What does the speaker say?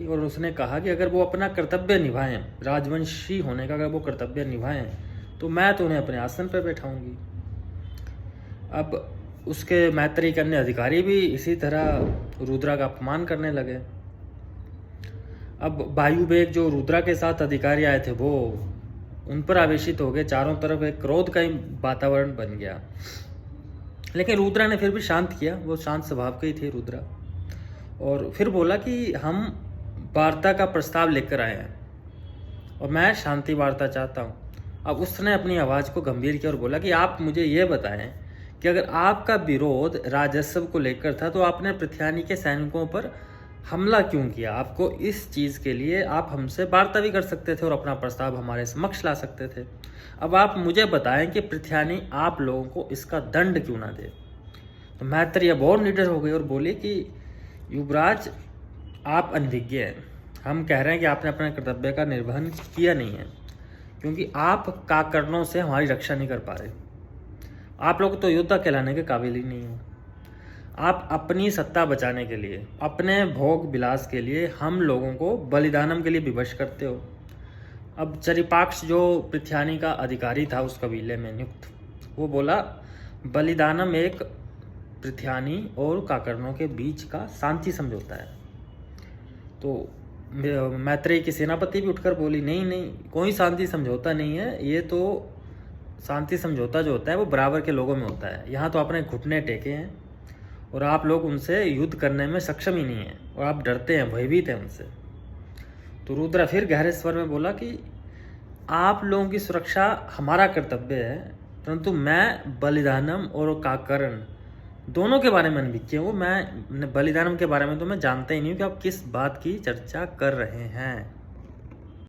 और उसने कहा कि अगर वो अपना कर्तव्य निभाएं, राजवंशी होने का अगर वो कर्तव्य निभाएं, तो मैं तो उन्हें अपने आसन पर बैठाऊंगी। अब उसके मैत्री के अन्य अधिकारी भी इसी तरह रुद्रा का अपमान करने लगे। अब वायुवेग जो रुद्रा के साथ अधिकारी आए थे वो उन पर आवेशित हो गए। चारों तरफ एक क्रोध का ही वातावरण बन गया। लेकिन रुद्रा ने फिर भी शांत किया, वो शांत स्वभाव के ही थे रुद्रा। और फिर बोला कि हम वार्ता का प्रस्ताव लेकर आए हैं और मैं शांति वार्ता चाहता हूँ। अब उसने अपनी आवाज़ को गंभीर किया और बोला कि आप मुझे ये बताएं कि अगर आपका विरोध राजस्व को लेकर था तो आपने पृथ्वी के सैनिकों पर हमला क्यों किया? आपको इस चीज़ के लिए आप हमसे वार्ता भी कर सकते थे और अपना प्रस्ताव हमारे समक्ष ला सकते थे। अब आप मुझे बताएं कि पृथ्वी आप लोगों को इसका दंड क्यों ना दे। तो मैत्री अब और निडर हो गई और बोले कि युवराज, आप अनभिज्ञ हैं। हम कह रहे हैं कि आपने अपने कर्तव्य का निर्वहन किया नहीं है, क्योंकि आप काकर्णों से हमारी रक्षा नहीं कर पा रहे। आप लोग तो योद्धा कहलाने के काबिल ही नहीं हो। आप अपनी सत्ता बचाने के लिए, अपने भोग विलास के लिए हम लोगों को बलिदानम के लिए विवश करते हो। अब चरिपाक्ष जो पृथ्वी का अधिकारी था उस कबीले में नियुक्त, वो बोला बलिदानम एक पृथ्वी और काकर्णों के बीच का शांति समझौता है। तो मैत्रेयी की सेनापति भी उठकर बोली, नहीं नहीं, कोई शांति समझौता नहीं है। ये तो शांति समझौता जो होता है वो बराबर के लोगों में होता है। यहाँ तो आपने घुटने टेके हैं और आप लोग उनसे युद्ध करने में सक्षम ही नहीं हैं और आप डरते हैं, भयभीत हैं उनसे। तो रुद्रा फिर गहरे स्वर में बोला कि आप लोगों की सुरक्षा हमारा कर्तव्य है, परंतु मैं बलिदानम और काकर्ण दोनों के बारे में अनभिज्ञ हूँ। मैं बलिदानम के बारे में तो मैं जानता ही नहीं हूँ कि आप किस बात की चर्चा कर रहे हैं।